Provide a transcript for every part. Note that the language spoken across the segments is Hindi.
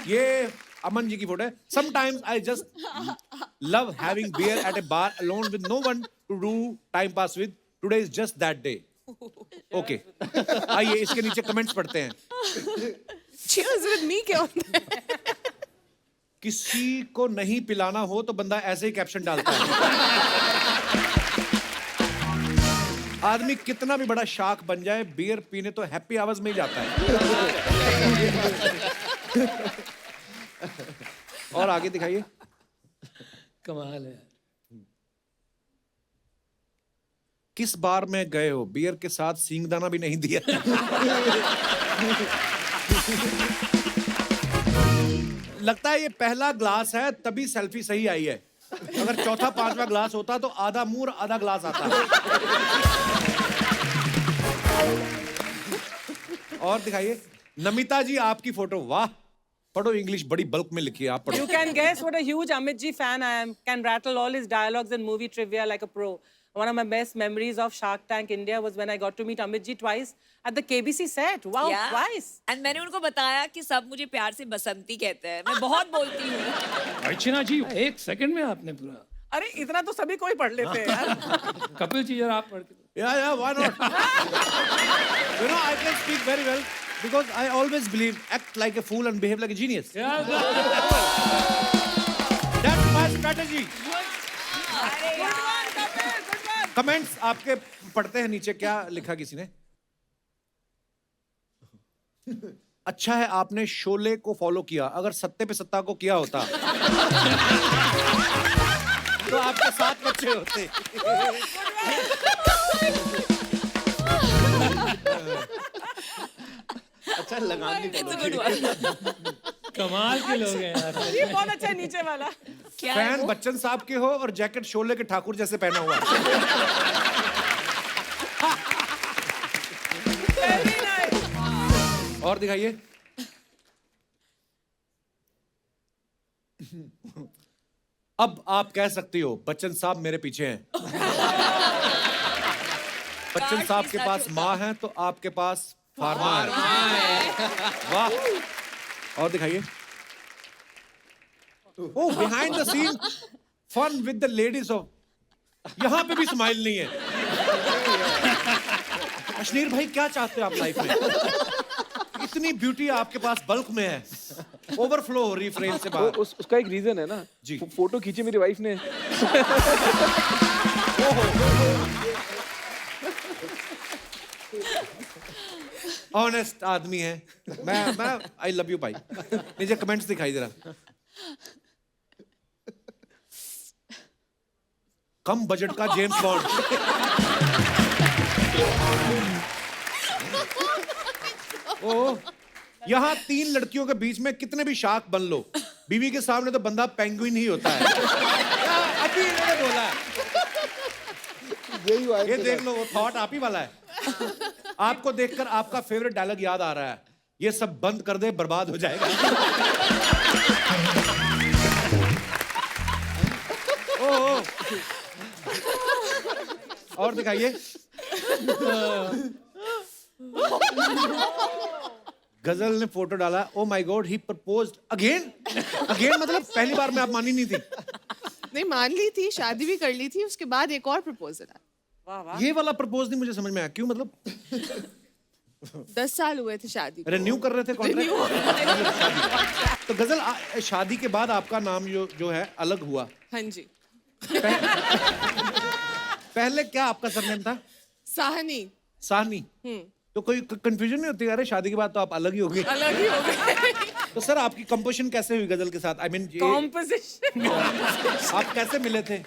ये अमन जी की फोटो है. Sometimes I just love having beer at a bar alone with no one to do time pass with. Today is just that day. Okay. आइए इसके नीचे कमेंट्स पढ़ते हैं. Cheers with me क्या होता है? किसी को नहीं पिलाना हो तो बंदा ऐसे ही कैप्शन डालता है. आदमी कितना भी बड़ा शाक बन जाए, बियर पीने तो हैप्पी आवर्स में ही जाता है. और आगे दिखाइए. कमाल है. किस बार में गए हो, बियर के साथ सींगदाना भी नहीं दिया? लगता है ये पहला ग्लास है तभी सेल्फी सही आई है. अगर चौथा पांचवा ग्लास होता तो आधा मुंह और आधा ग्लास आता. और दिखाइए. नमिता जी आपकी फोटो. वाह. पढ़ो इंग्लिश बड़ी बल्क में लिखी है. आप पढ़ो. You can guess what a huge Amit ji fan I am. Can rattle all his dialogues and movie trivia like a pro. One of my best memories of Shark Tank India was when I got to meet Amit ji twice at the KBC set. Wow, Yeah. twice. And मैंने उनको बताया कि सब मुझे प्यार से बसंती कहते हैं. मैं बहुत बोलती हूँ. अर्चना जी 1 सेकंड में आपने पूरा. अरे इतना तो सभी कोई पढ़ लेते हैं यार. कपिल जी जरा आप पढ़ के. Yeah, why not? You know, I can speak very well because I always believe act like a fool and behave like a genius. That's my strategy. Comments आपके पढ़ते हैं नीचे. क्या लिखा किसी ने? अच्छा है आपने शोले को फॉलो किया. अगर सत्ते पे सत्ता को किया होता तो आपके 7 बच्चे होते. अच्छा लगान नहीं पड़ा. कमाल के लोग हैं यार. ये बहुत अच्छा है नीचे वाला. क्या है फैन वो? बच्चन साहब के हो और जैकेट शोले के ठाकुर जैसे पहना हुआ है. Very nice. और दिखाइए. अब आप कह सकती हो बच्चन साहब मेरे पीछे हैं. बच्चन साहब के पास माँ है तो आपके पास फार्मा है. वाह. और दिखाइए. Oh behind the scene fun with the ladies of. यहां पे भी स्माइल नहीं है. अश्नीर भाई क्या चाहते हो आप लाइफ में? इतनी ब्यूटी आपके पास बल्क में है. ओवरफ्लो हो रही फ्रेम से बाहर. उसका एक रीजन है ना जी. फोटो खींची मेरी वाइफ ने. ऑनेस्ट आदमी है. मैं आई लव यू भाई. नीचे कमेंट्स दिखाई जरा. कम बजट का जेम्स बॉन्ड. ओ यहाँ 3 लड़कियों के बीच में कितने भी शार्क बन लो, बीवी के सामने तो बंदा पेंगुइन ही होता है. अभी इन्होंने बोला है. यही ये देख लो वो थॉट आप ही वाला है. आपको देखकर आपका फेवरेट डायलॉग याद आ रहा है. ये सब बंद कर दे बर्बाद हो जाएगा. ओ. और दिखाइए. गजल ने फोटो डाला. Oh my God he proposed again. Again मतलब पहली बार में आप मानी नहीं थी. नहीं मान ली थी, शादी भी कर ली थी, उसके बाद एक और प्रपोजल आया. वाह वाह. ये वाला प्रपोज नहीं मुझे समझ में आया. क्यों मतलब? 10 साल हुए थे शादी को. रिन्यू कर रहे थे कॉन्ट्रैक्ट. तो गजल शादी के बाद आपका नाम जो है अलग हुआ. हाँ जी. पहले क्या आपका सरनेम था? साहनी. साहनी. तो कोई कंफ्यूजन नहीं होती? अरे शादी के बाद तो आप अलग ही हो गए. अलग ही हो गए. तो सर आपकी कंपोजिशन कैसे हुई गजल के साथ? I mean Composition. आप कैसे मिले थे?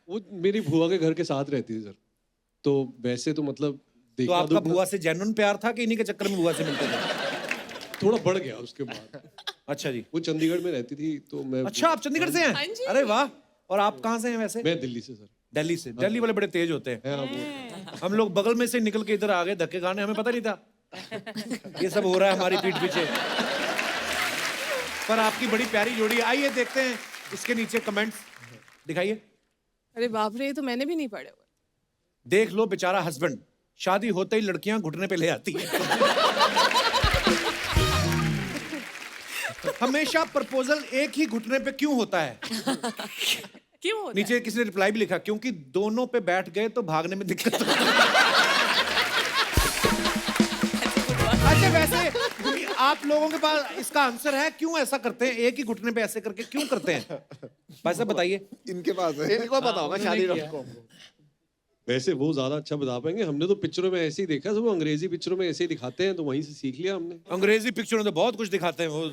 वो मेरी बुआ के घर के साथ रहती थी सर. तो वैसे तो मतलब तो देखा आपका बुआ से जेन्युइन प्यार था कि इन्हीं के चक्कर में बुआ से मिलते थे? थोड़ा बढ़ गया उसके बाद. अच्छा जी. वो चंडीगढ़ में रहती थी तो मैं. अच्छा आप चंडीगढ़ से हाँ हैं? जी. अरे वाह. और आप कहाँ से हैं वैसे? मैं दिल्ली से सर. दिल्ली से. दिल्ली वाले बड़े तेज होते हैं. हम लोग बगल में से निकल के इधर आ गए धक्के खाने. हमें पता नहीं था ये सब हो रहा है हमारी पीठ पीछे. पर आपकी बड़ी प्यारी जोड़ी है. आइए देखते हैं इसके नीचे कमेंट्स. दिखाइए. अरे बाप रे, ये तो मैंने भी नहीं पढ़े हुए. देख लो बेचारा हस्बैंड, शादी होते ही लड़कियां घुटने पे ले आती है. हमेशा प्रपोजल एक ही घुटने पे क्यों होता है? क्यों होता है? नीचे किसी ने रिप्लाई भी लिखा, क्योंकि दोनों पे बैठ गए तो भागने में दिक्कत होती है। अच्छा वैसे आप लोगों के पास इसका आंसर है, क्यों ऐसा करते हैं? एक ही घुटने पे ऐसे करके क्यों करते हैं? भाई साहब बताइए। इनके पास है, इनको पता होगा शादी को। वैसे वो ज्यादा अच्छा बता पाएंगे, हमने तो पिक्चरों में ऐसे ही देखा, सब अंग्रेजी पिक्चरों में ऐसे ही दिखाते हैं, तो वहीं से सीख लिया हमने। अंग्रेजी पिक्चरों में तो बहुत कुछ दिखाते हैं, वो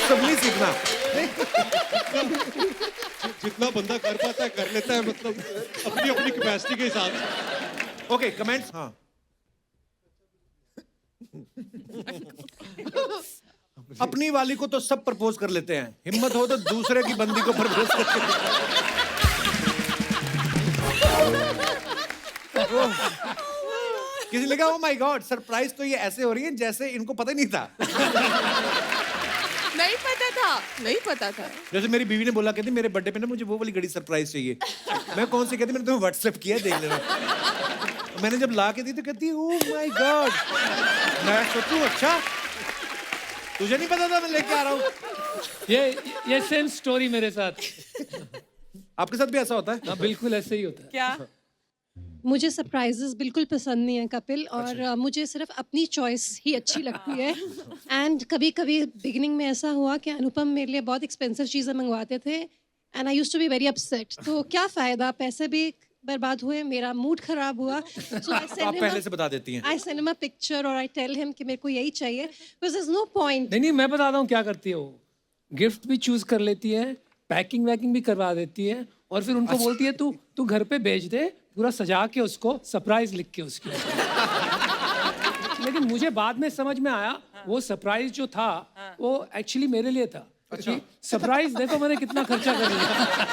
सब नहीं सीखना। जितना बंदा कर पाता है कर लेता है, मतलब अपनी अपनी कैपेसिटी के हिसाब से। Okay comments. हाँ अपनी वाली को तो सब प्रपोज कर लेते हैं, हिम्मत हो तो दूसरे की बंदी को प्रपोज करके किसी ने कहा ओ माय गॉड सरप्राइज तो ये ऐसे हो रही है जैसे इनको पता ही नहीं था। नहीं पता था। जैसे मेरी बीवी ने बोला, कहती मेरे बर्थडे पे ना मुझे वो वाली घड़ी सरप्राइज चाहिए। मैं कौन सी? कहती मैंने तुम्हें व्हाट्सएप किया, देख लेना। मैंने जब ला के दी तो कहती ओ माय गॉड। मैं सोचूं अच्छा तुझे नहीं पता था मैं लेके आ रहा हूँ। ये सेम स्टोरी मेरे साथ। आपके साथ भी ऐसा होता है? हाँ बिल्कुल ऐसे ही होता है। क्या? मुझे सरप्राइजेस बिल्कुल पसंद नहीं है कपिल, और मुझे सिर्फ अपनी चॉइस ही अच्छी लगती है। एंड कभी कभी बिगिनिंग में ऐसा हुआ कि अनुपम मेरे लिए बहुत एक्सपेंसिव चीज़ें मंगवाते थे and I used to be very upset. तो क्या फ़ायदा, पैसे भी बर्बाद हुए, मेरा मूड खराब हुआ। सो आई आप पहले से बता देती हैं। I send him a picture और आई टेल हिम कि मेरे को यही चाहिए, because there is no point. नहीं मैं बताता हूँ क्या करती है वो। गिफ्ट भी चूज कर लेती है, पैकिंग वैकिंग भी करवा देती है, और फिर उनको बोलती है तू घर पे भेज दे, पूरा सजा के उसको, सरप्राइज लिख के उसकी। लेकिन मुझे बाद में समझ में आया वो सरप्राइज जो था वो एक्चुअली मेरे लिए था। सरप्राइज देखो मैंने कितना खर्चा कर लिया।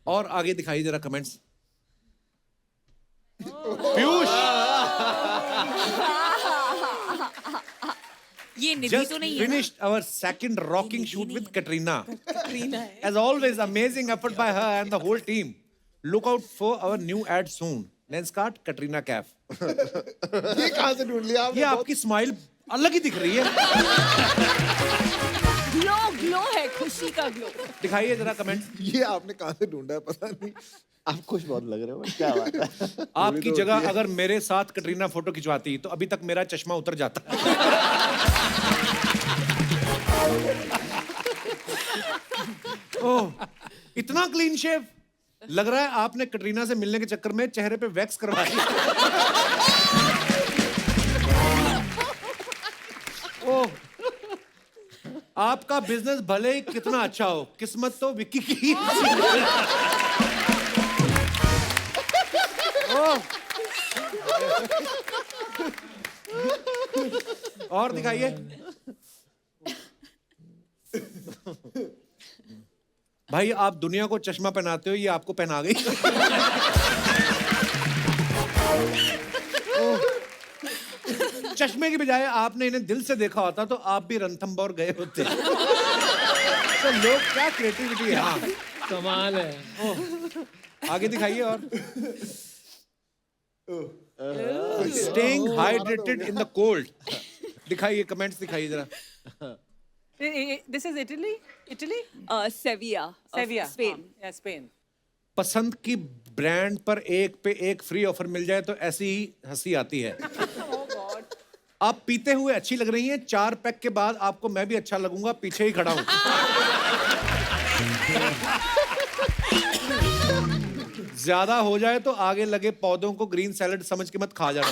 और आगे दिखाइए जरा कमेंट्स। पीयूष ये निधि just तो नहीं है ना? finished our second rocking shoot with Katrina. As always, amazing effort by her and the whole team. Look out for our new ad soon. Lenskart Katrina Cafe. ये कहाँ से ढूंढ लिया ये आपने? आपकी स्माइल अलग ही दिख रही है। ग्लो है, खुशी का ग्लो। दिखाइए जरा कमेंट्स। ये आपने कहाँ से ढूंढा है पता नहीं। आप खुश बहुत लग रहे हो, क्या बात है। आपकी तो जगह अगर मेरे साथ कटरीना फोटो खिंचवाती तो अभी तक मेरा चश्मा उतर जाता। ओह इतना क्लीन शेव लग रहा है आपने कटरीना से मिलने के चक्कर में चेहरे पे वैक्स करवा दी। ओह आपका बिजनेस भले ही कितना अच्छा हो, किस्मत तो विक्की की। और दिखाइए। भाई आप दुनिया को चश्मा पहनाते हो, ये आपको पहना गई। चश्मे की बजाय आपने इन्हें दिल से देखा होता तो आप भी रणथंबोर गए होते। तो लोग क्या क्रिएटिविटी है। हाँ कमाल है। आगे दिखाइए। और staying hydrated in the cold. दिखाइए कमेंट्स दिखाइए जरा। This is Italy? सेविया, Spain. Yeah, Spain. पसंद की ब्रांड पर एक पे एक फ्री ऑफर मिल जाए तो ऐसी ही हंसी आती है। आप पीते हुए अच्छी लग रही हैं, 4 पैक के बाद आपको मैं भी अच्छा लगूंगा, पीछे ही खड़ा हूं। ज्यादा हो जाए तो आगे लगे पौधों को ग्रीन सैलेड समझ के मत खा जाना।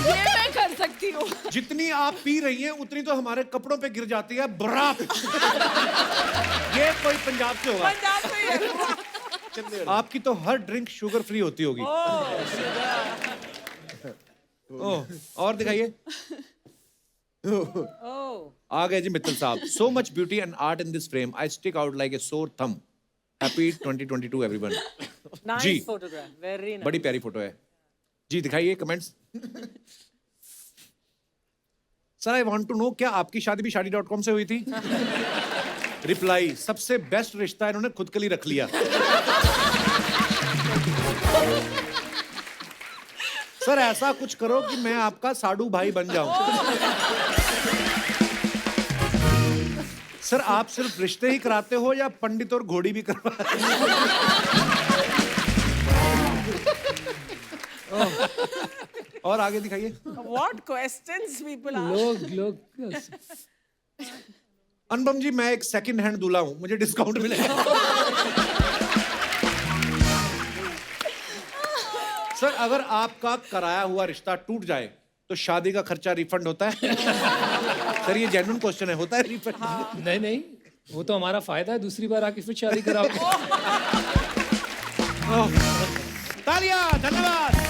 ये मैं कर सकती हूँ। जितनी आप पी रही हैं उतनी तो हमारे कपड़ों पे गिर जाती है बरात। ये कोई पंजाब से होगा। पंजाब से ही है। आपकी तो हर ड्रिंक शुगर फ्री होती होगी। ओह और दिखाइए। आ गए जी मित्तल साहब। So much beauty and art in this frame, I stick out like a sore thumb. Happy 2022 everyone. Nice जी। photograph. Very nice. बड़ी प्यारी फोटो है जी। दिखाइए comments. Sir I want to know, क्या आपकी शादी भी शादी.com से हुई थी? रिप्लाई, सबसे बेस्ट रिश्ता इन्होंने खुद के लिए रख लिया। सर ऐसा कुछ करो कि मैं आपका साडू भाई बन जाऊं। सर आप सिर्फ रिश्ते ही कराते हो या पंडित और घोड़ी भी करवाते हो? और आगे दिखाइए। What questions people ask? लोग अनुपम जी मैं एक सेकंड हैंड दूल्हा हूं, मुझे डिस्काउंट मिलेगा। सर अगर आपका कराया हुआ रिश्ता टूट जाए तो शादी का खर्चा रिफंड होता है? सर ये जेन्युइन क्वेश्चन है, होता है रिफंड? नहीं, वो तो हमारा फायदा है, दूसरी बार आके फिर शादी कराओगे। तालियां, धन्यवाद।